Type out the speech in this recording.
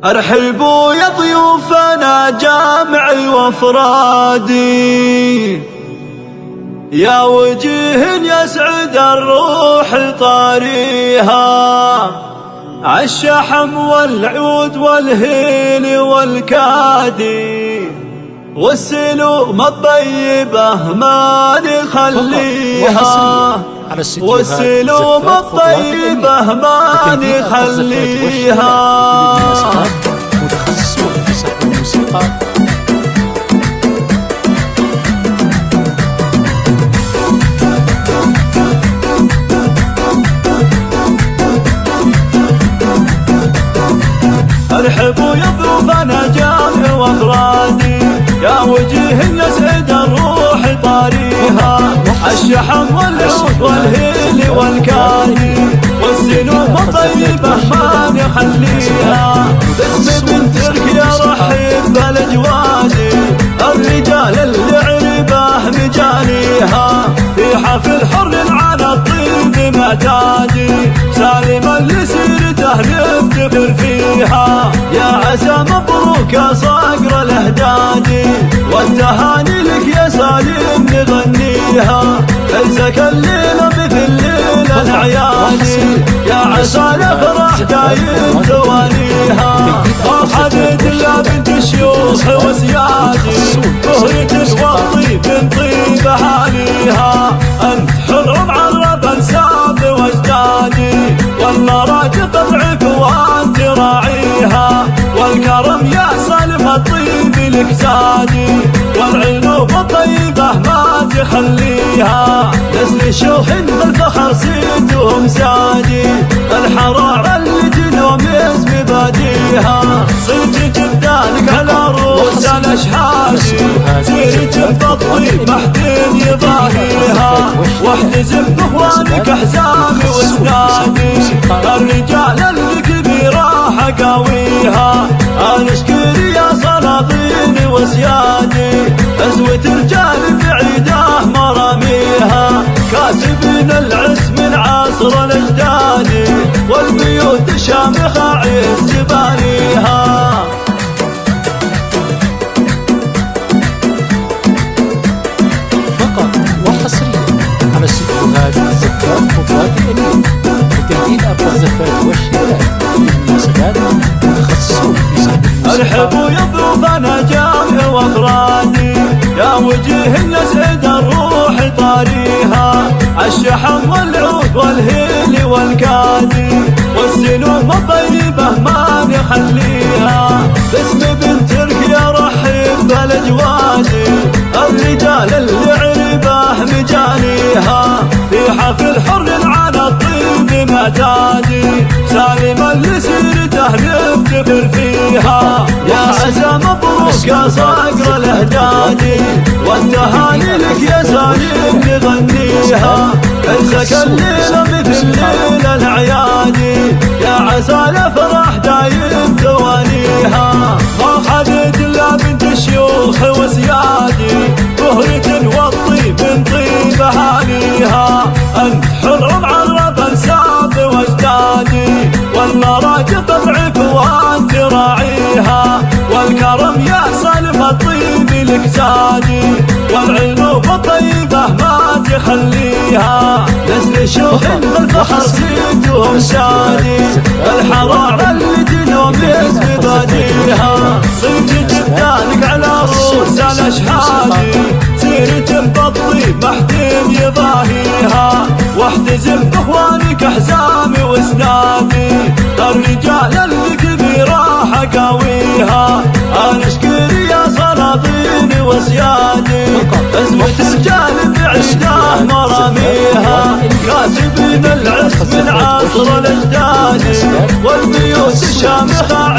ارحبوا يا ضيوفنا جامعي وافرادي، يا وجيه يسعد الروح طاريها، عالشحم والعود والهيل والكادي، والسلوم الطيبة ما نخليها، والسلوم الطيبة ما نخليها. متخصصون في سحب الموسيقى. ارحبوا يا ضيوفنا جامع وافرادي، يا وجيه يسعد الروح طاريها، الشحم والعود والهيل والكادي، والسلوم الطيبة ما نخليها. باسم بنت تركيا رحب بالاجوادي، الرجال اللي عربه مجانيها، في حفل حر على الطيب معتادي، سالما لسيرته نفتخر فيها. يا عسى مبروك يا صقر الاهدادي، والتهاني لك يا سالم نغنيها، ليسك الليله مثل ليله الاعيادي، يا عسى الافراح دايم تواليها. فرحه الله بنت الشيوخ وسيادي، بهرة والطيب من طيب اهاليها، انت حر معرب انساب واجدادي، والله راجل طبعك وانت راعيها، والكرم يا سالم الطيب لك زادي، والعلوم الطيبة ما تخليها، نسل الشوح بالفخر سيدهم سادي، الحرارة اللي جنوم اسم باديها، صرت جدانك على رؤوس الاشحادي، سيرت بالطيب محدين يضاهيها، واحتزم باخوانك احزامي واسنادي، الرجال اللي كبيرة حقاويها، انا اشكري يا سلاطيني وسيادي، عزوة رجال بعيده مراميها، كاسبين العز من عصر الاجدادي، والبيوت الشامخة عز بانيها. فقط وحصريا على استديوهات زفات خطوات الأمير لتنفيذ أبرز الزفات والشيلات للمناسبات. متخصصون في سحب الموسيقى. ارحبوا يا ضيوفنا جامع وافرادي، يا وجيه يسعد الروح طاريها، الشحم والعود والهيل والكادي، والسلوم الطيبة ما نخليها. باسم بنت تركيا رحب بالاجوادي، الرجال اللي عربه مجانيها، في حفل حر على الطيب معتادي، سالما لسيرته نفتخر فيها. يا عسى مبروك يا صقر الاهدادي، والتهاني لك يا سالم نغنيها، عزك الليله مثل ليله الاعيادي، يا عسى الافراح دايم توانيها. فرحه الله بنت الشيوخ وسيادي، بهرة والطيب من طيب اهاليها، انت حر معرب انساب واجدادي، والله راجل طبعك وانت راعيها، والكرم يا سالم الطيب لك زادي، والعلوم الطيبة ما تخليها، نسل الشوح بالفخر سيدهم سادي، الحرارة اللي جنوم اسم باديها، صرت جدانك على رؤوس الاشحادي، سيرت بالطيب محدين يضاهيها، واحتزم باخوانك احزامي واسنادي، الرجال اللي كبيرة حقاويها، انا اشكري يا سلاطيني وسيادي، عزوة رجال بعيده مراميها، كاسبين العز من عصر الاجدادي، والبيوت الشامخة